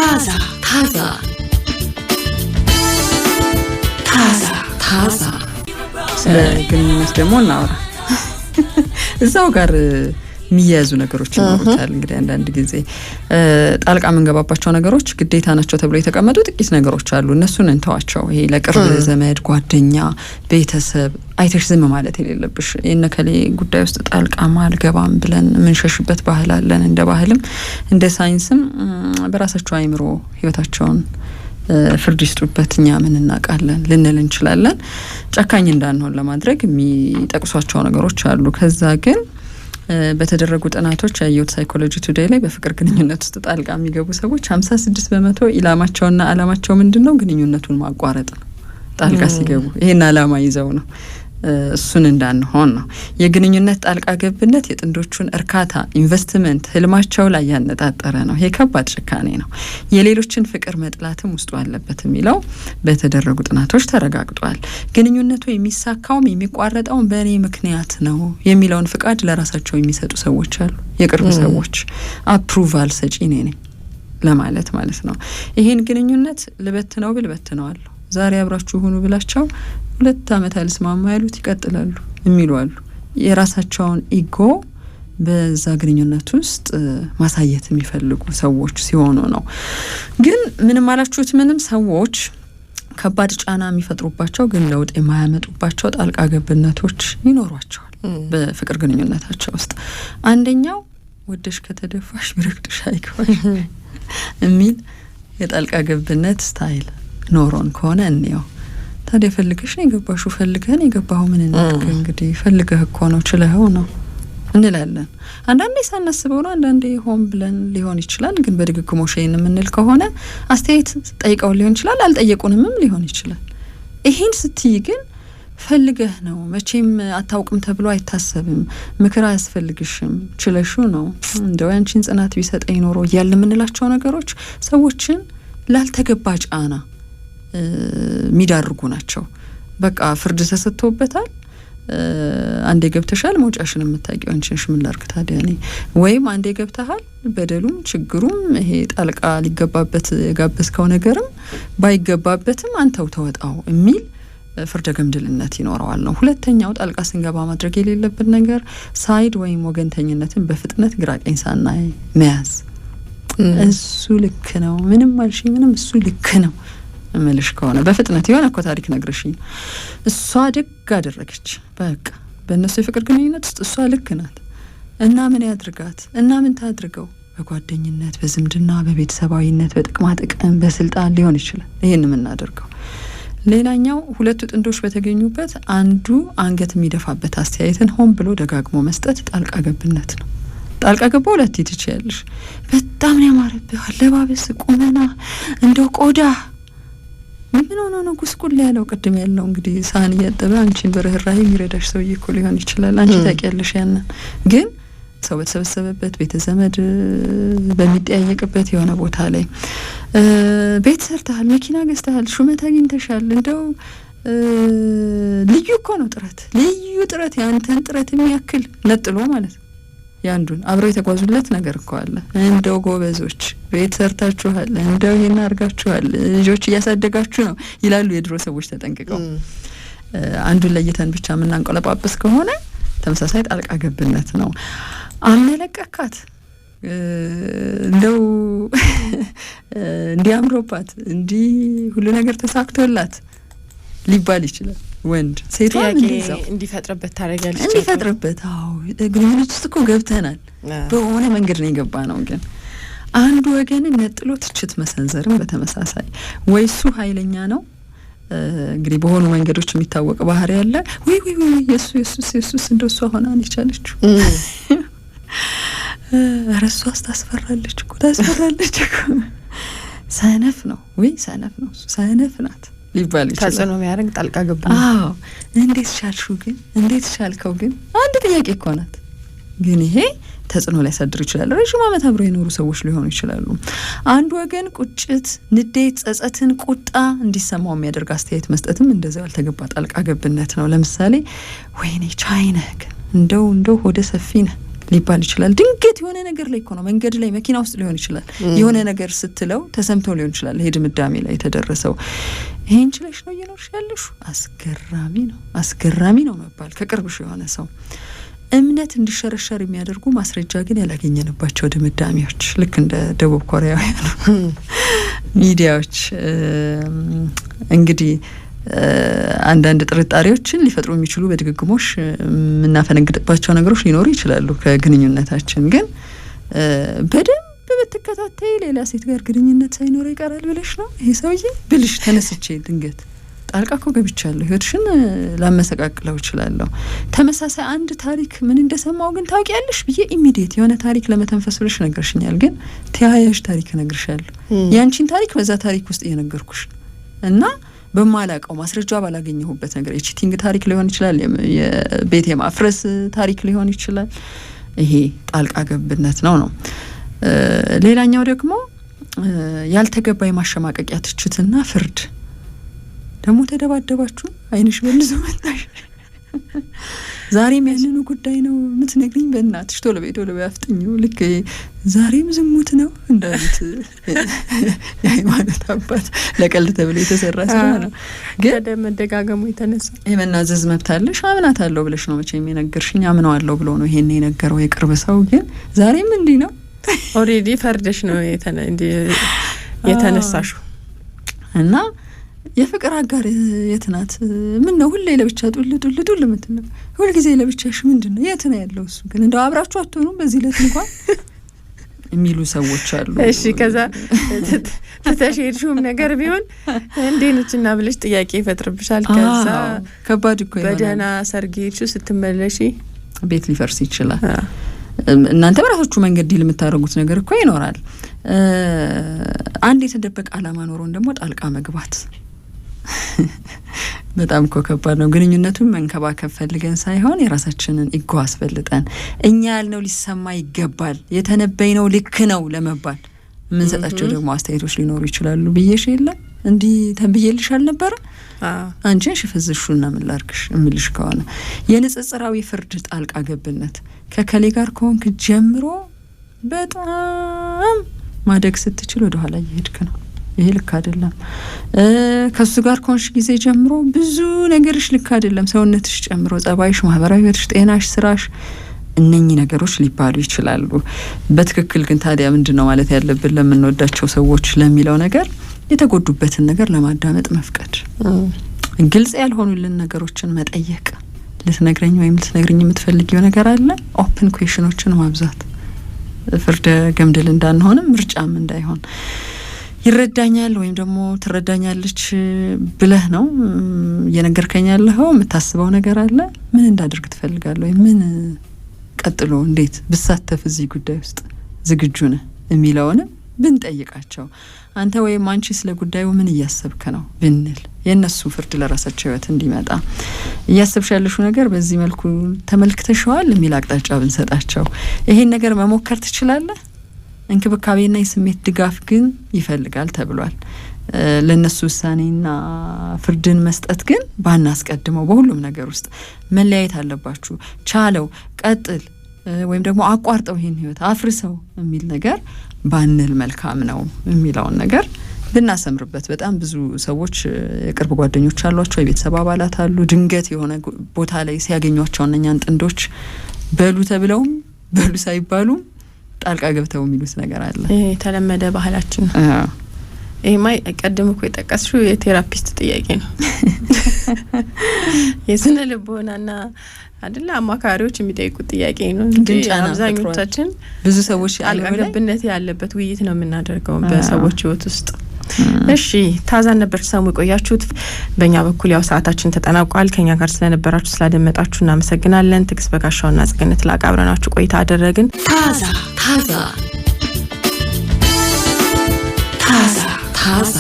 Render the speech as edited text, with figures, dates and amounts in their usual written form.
ታዛ ስለ ግንኙነት ደግሞ እናወራ። እዛው ጋር የሚያያዙ ነገሮች ይኖሩታል። እንግዲህ አንዳንድ ጊዜ ጣልቃ የምንገባባቸው ነገሮች ግዴታ ናቸው ተብሎ የተቀመጡ ጥቂት ነገሮች አሉ። እነሱን እንተዋቸው። ይሄ ለቅርብ ዘመድ፣ ጓደኛ፣ ቤተሰብ አይተሽ ዝም ማለት የሌለብሽ። የነከሌ ጉዳይ ውስጥ ጣልቃ አልገባም ብለን የምንሸሽበት ባህል አለን። እንደ ባህልም እንደ ሳይንስም በራሳቸው አይምሮ ህይወታቸውን ፍርድ ይስጡበት፣ እኛ ምን እናውቃለን ልንል እንችላለን። ጨካኝ እንዳንሆን ለማድረግ የሚጠቅሷቸው ነገሮች አሉ። ከዛ ግን በተደረጉ ጥናቶች ያየሁት ሳይኮሎጂ ቱዴይ ላይ በፍቅር ግንኙነት ውስጥ ጣልቃ የሚገቡ ሰዎች 56% ኢላማቸውና አላማቸው ምንድነው? ግንኙነቱን ማቋረጥ ነው። ጣልቃ ሲገቡ ይሄን አላማ ይዘው ነው። እሱን እንዳንሆን ነው። የግንኙነት ጣልቃ ገብነት የጥንዶቹን እርካታ፣ ኢንቨስትመንት፣ ህልማቸው ላይ ያነጣጠረ ነው። ይሄ ከባድ ጭካኔ ነው። የሌሎችን ፍቅር መጥላትም ውስጡ አለበት የሚለው በተደረጉ ጥናቶች ተረጋግጧል። ግንኙነቱ የሚሳካውም የሚቋረጠውም በእኔ ምክንያት ነው የሚለውን ፍቃድ ለራሳቸው የሚሰጡ ሰዎች አሉ። የቅርብ ሰዎች አፕሩቫል ሰጪ እኔ ነኝ ለማለት ማለት ነው። ይሄን ግንኙነት ልበትነው ብል በትነዋለሁ፣ ዛሬ አብራችሁ ሁኑ ብላቸው 2 ዓመት አልስማማ ያሉት ይቀጥላሉ የሚሉ አሉ። የራሳቸውን ኢጎ በዛ ግንኙነት ውስጥ ማሳየት የሚፈልጉ ሰዎች ሲሆኑ ነው። ግን ምንም አላችሁት ምንም ሰዎች ከባድ ጫና የሚፈጥሩባቸው ግን ለውጥ የማያመጡባቸው ጣልቃ ገብነቶች ይኖሯቸዋል በፍቅር ግንኙነታቸው ውስጥ። አንደኛው ወደሽ ከተደፋሽ ቢረግጥሽ አይክፋሽ የሚል የጣልቃ ገብነት ስታይል ኖሮን ከሆነ እንየው። ታዲያ ፈልገሽ ነው የገባሽው፣ ፈልገህ ነው የገባኸው፣ ምን እናድርግ እንግዲህ ፈልገህ እኮ ነው ችለኸው ነው እንላለን። አንዳንዴ ሳናስበው ነው፣ አንዳንዴ ሆን ብለን ሊሆን ይችላል። ግን በድግግሞሽ ይሄን የምንል ከሆነ አስተያየት ጠይቀው ሊሆን ይችላል፣ አልጠየቁንምም ሊሆን ይችላል። ይሄን ስትይ ግን ፈልገህ ነው፣ መቼም አታውቅም ተብሎ አይታሰብም፣ ምክር አያስፈልግሽም፣ ችለሹ ነው፣ እንደው ያንቺን ጽናት ቢሰጠኝ ኖሮ እያለ የምንላቸው ነገሮች ሰዎችን ላልተገባ ጫና ሚዳርጉ ናቸው። በቃ ፍርድ ተሰጥቶበታል። አንዴ ገብተሻል፣ መውጫሽን የምታውቂው አንቺ ነሽ። ምን ላድርግ ታዲያ እኔ? ወይም አንዴ ገብተሃል፣ በደሉም ችግሩም ይሄ ጣልቃ ሊገባበት የጋበዝከው ነገርም ባይገባበትም አንተው ተወጣው የሚል ፍርደ ገምድልነት ይኖረዋል ነው። ሁለተኛው ጣልቃ ስንገባ ማድረግ የሌለብን ነገር ሳይድ ወይም ወገንተኝነትን በፍጥነት ግራቀኝ ሳናይ መያዝ። እሱ ልክ ነው፣ ምንም አልሽ ምንም እሱ ልክ ነው እምልሽ ከሆነ በፍጥነት የሆነ እኮ ታሪክ ነግረሽኝ እሷ ደግ አደረገች፣ በቃ በእነሱ የፍቅር ግንኙነት ውስጥ እሷ ልክ ናት እና ምን ያድርጋት እና ምን ታድርገው፣ በጓደኝነት፣ በዝምድና፣ በቤተሰባዊነት፣ በጥቅማ ጥቅም፣ በስልጣን ሊሆን ይችላል ይሄን የምናደርገው። ሌላኛው ሁለቱ ጥንዶች በተገኙበት አንዱ አንገት የሚደፋበት አስተያየትን ሆን ብሎ ደጋግሞ መስጠት ጣልቃ ገብነት ነው። ጣልቃ ገባ ሁለት ትችያለሽ። በጣም ነው ያማረብህ አለባበስ፣ ቁመና፣ እንደው ቆዳ ምን ሆኖ ነው ጉስቁል ያለው? ቅድም ያለው እንግዲህ ሳህን እያጠበ አንቺን በርህራሄ የሚረዳሽ ሰውዬ እኮ ሊሆን ይችላል። አንቺ ታውቂያለሽ ያንን። ግን ሰው በተሰበሰበበት ቤተ ዘመድ በሚጠያየቅበት የሆነ ቦታ ላይ ቤት ሰርተሃል፣ መኪና ገዝተሃል፣ ሹመት አግኝተሻል፣ እንደው ልዩ እኮ ነው ጥረት፣ ልዩ ጥረት፣ ያንተን ጥረት የሚያክል ነጥሎ ማለት ነው። ያንዱን አብረው የተጓዙለት ነገር እኮ አለ። እንደው ጎበዞች ቤት ሰርታችኋል፣ እንደው ይሄን አድርጋችኋል፣ ልጆች እያሳደጋችሁ ነው ይላሉ የድሮ ሰዎች ተጠንቅቀው። አንዱን ለይተን ብቻ የምናንቆለጳጵስ ከሆነ ተመሳሳይ ጣልቃ ገብነት ነው። አመለቀካት እንደው እንዲያምሮባት እንዲህ ሁሉ ነገር ተሳክቶላት ሊባል ይችላል። ወንድ ሴቷ እንዲፈጥርበት ታረጋለች። እንዲፈጥርበት ግንኙነት ውስጥ እኮ ገብተናል። በሆነ መንገድ ነው የገባ ነው። ግን አንዱ ወገንን ነጥሎ ትችት መሰንዘርም በተመሳሳይ ወይ እሱ ኃይለኛ ነው እንግዲህ በሆኑ መንገዶች የሚታወቅ ባህሪ ያለ ወይ ኢየሱስ እንደው እሷ ሆና አልቻለችው ረሷ ታስፈራለች እኮ ሰነፍ ነው ወይ ሰነፍ ነው ሰነፍ ናት ሊባል ይችላል። ተጽዕኖ የሚያደርግ ጣልቃ ገብ። እንዴት ሻልሽው ግን እንዴት ሻልከው ግን አንድ ጥያቄ እኮ ናት። ግን ይሄ ተጽዕኖ ሊያሳድር ይችላል። ረጅም ዓመት አብረው የኖሩ ሰዎች ሊሆኑ ይችላሉ። አንድ ወገን ቁጭት፣ ንዴት፣ ጸጸትን፣ ቁጣ እንዲሰማው የሚያደርግ አስተያየት መስጠትም እንደዚያው ያልተገባ ጣልቃ ገብነት ነው። ለምሳሌ ወይኔ ቻይነህ ግን እንደው ሆደ ሰፊ ነህ ሊባል ይችላል። ድንገት የሆነ ነገር ላይ እኮ ነው መንገድ ላይ መኪና ውስጥ ሊሆን ይችላል የሆነ ነገር ስትለው ተሰምቶ ሊሆን ይችላል ይሄ ድምዳሜ ላይ የተደረሰው። ይሄን ችለሽ ነው እየኖርሽ ያለሽ? አስገራሚ ነው መባል ከቅርብሽ የሆነ ሰው እምነት እንዲሸረሸር የሚያደርጉ ማስረጃ ግን ያላገኘንባቸው ድምዳሜዎች ልክ እንደ ደቡብ ኮሪያውያን ሚዲያዎች እንግዲህ አንዳንድ ጥርጣሬዎችን ሊፈጥሩ የሚችሉ በድግግሞሽ የምናፈነግጥባቸው ነገሮች ሊኖሩ ይችላሉ። ከግንኙነታችን ግን በደንብ በተከታታይ ሌላ ሴት ጋር ግንኙነት ሳይኖር ይቀራል ብለሽ ነው ይሄ ሰውዬ ብልሽ ተነስቼ ድንገት ጣልቃ እኮ ገብቻለሁ ህይወትሽን ላመሰቃቅለው እችላለሁ። ተመሳሳይ አንድ ታሪክ ምን እንደሰማው ግን ታውቂያለሽ ብዬ ኢሚዲየት የሆነ ታሪክ ለመተንፈስ ብለሽ ነግርሽኛል። ግን ተያያዥ ታሪክ ነግርሻለሁ። ያንቺን ታሪክ በዛ ታሪክ ውስጥ እየነገርኩሽ እና በማላቀው ማስረጃ ባላገኘሁበት ነገር የቺቲንግ ታሪክ ሊሆን ይችላል፣ የቤት የማፍረስ ታሪክ ሊሆን ይችላል። ይሄ ጣልቃ ገብነት ነው። ሌላኛው ደግሞ ያልተገባ የማሸማቀቂያ ትችትና ፍርድ። ደግሞ ተደባደባችሁ አይንሽ በልዞ መጣሽ ዛሬም ያንኑ ጉዳይ ነው የምትነግሪኝ? በእናትሽ ቶሎ በይ አፍጥኙ። ልክ ዛሬም ዝሙት ነው እንዳሉት የሃይማኖት አባት ለቀልድ ተብሎ የተሰራ ስራ ነው። ግን መደጋገሙ የተነሳ የመናዘዝ መብት አለሽ አምናታለሁ ብለሽ ነው መቼም የነገርሽኝ። አምነዋለሁ ብሎ ነው ይሄን የነገረው የቅርብ ሰው። ግን ዛሬም እንዲህ ነው ኦሬዲ ፈርደሽ ነው የተነሳሽው። እና የፍቅር አጋር የት ናት? ምን ነው ሁሌ ለብቻ ጡል ምትነው? ሁል ጊዜ ለብቻሽ ምንድነው? የት ነው ያለው እሱ? ግን እንደው አብራችሁ አትሆኑ በዚህ ለት እንኳን የሚሉ ሰዎች አሉ። እሺ ከዛ ተተሽሄድሽውም ነገር ቢሆን እንዴነችና ብለሽ ጥያቄ ይፈጥርብሻል። ከዛ ከባድ እኮ ይሆናል። በደና ሰርጌችሁ ስትመለሺ ቤት ሊፈርስ ይችላል። እናንተ በራሳችሁ መንገድ ዲል የምታደርጉት ነገር እኮ ይኖራል። አንድ የተደበቀ ዓላማ ኖሮን ደግሞ ጣልቃ መግባት በጣም እኮ ከባድ ነው። ግንኙነቱን መንከባከብ ፈልገን ሳይሆን የራሳችንን ኢጎ አስፈልጠን እኛ ያልነው ሊሰማ ይገባል፣ የተነበይነው ልክ ነው ለመባል የምንሰጣቸው ደግሞ አስተያየቶች ሊኖሩ ይችላሉ። ብዬሽ የለም እንዲህ ተንብዬልሽ አልነበረ አንቺ ሽፍዝሹና ምን ላድርግሽ እምልሽ ከሆነ የንጽጽራዊ ፍርድ ጣልቃ ገብነት ከከሌ ጋር ከሆንክ ጀምሮ በጣም ማደግ ስትችል ወደ ኋላ እየሄድክ ነው። ይሄ ልክ አይደለም። ከሱ ጋር ከሆንሽ ጊዜ ጀምሮ ብዙ ነገርሽ ልክ አይደለም። ሰውነትሽ ጨምሮ ጸባይሽ፣ ማህበራዊ ህይወትሽ፣ ጤናሽ፣ ስራሽ እነኚህ ነገሮች ሊባሉ ይችላሉ። በትክክል ግን ታዲያ ምንድነው ማለት ያለብን ለምንወዳቸው ሰዎች ለሚለው ነገር የተጎዱበትን ነገር ለማዳመጥ መፍቀድ፣ ግልጽ ያልሆኑልን ነገሮችን መጠየቅ። ልትነግረኝ ወይም ልትነግረኝ የምትፈልጊው ነገር አለ? ኦፕን ኩዌሽኖችን ማብዛት ፍርደ ገምድል እንዳንሆንም ምርጫም እንዳይሆን ይረዳኛል ወይም ደግሞ ትረዳኛለች ብለህ ነው እየነገርከኝ ያለኸው። የምታስበው ነገር አለ? ምን እንዳደርግ ትፈልጋለህ? ምን ቀጥሎ እንዴት ብሳተፍ እዚህ ጉዳይ ውስጥ ዝግጁ ነህ የሚለውንም ብንጠይቃቸው፣ አንተ ወይም አንቺ ስለ ጉዳዩ ምን እያሰብክ ነው ብንል፣ የእነሱ ፍርድ ለራሳቸው ህይወት እንዲመጣ እያሰብሽ ያለሽው ነገር በዚህ መልኩ ተመልክተሽዋል የሚል አቅጣጫ ብንሰጣቸው፣ ይሄን ነገር መሞከር ትችላለህ። እንክብካቤና የስሜት ድጋፍ ግን ይፈልጋል ተብሏል። ለነሱ ውሳኔና ፍርድን መስጠት ግን ባናስቀድመው። በሁሉም ነገር ውስጥ መለያየት አለባችሁ፣ ቻለው፣ ቀጥል ወይም ደግሞ አቋርጠው ይሄን ህይወት አፍርሰው የሚል ነገር ባንል መልካም ነው የሚለውን ነገር ብናሰምርበት። በጣም ብዙ ሰዎች የቅርብ ጓደኞች አሏቸው፣ የቤተሰብ አባላት አሉ። ድንገት የሆነ ቦታ ላይ ሲያገኟቸው እነኛን ጥንዶች በሉ ተብለውም በሉ ሳይባሉም ጣልቃ ገብተው የሚሉት ነገር አለ። ይሄ የተለመደ ባህላችን ነው። ይሄ ማይ ቀደም እኮ የጠቀስሽው የቴራፒስት ጥያቄ ነው። የስነ ልቦናና አይደለ አማካሪዎች የሚጠይቁት ጥያቄ ነው እንጂ አብዛኞቻችን ብዙ ሰዎች ጣልቃ ገብነት ያለበት ውይይት ነው የምናደርገው በሰዎች ህይወት ውስጥ። እሺ ታዛን ነበር ሰሙ ቆያችሁት። በእኛ በኩል ያው ሰዓታችን ተጠናቋል። ከኛ ጋር ስለነበራችሁ ስላደመጣችሁ እናመሰግናለን። ትግስት በጋሻውና ጽገነት ላቃብረናችሁ ቆይታ አደረግን። ታዛ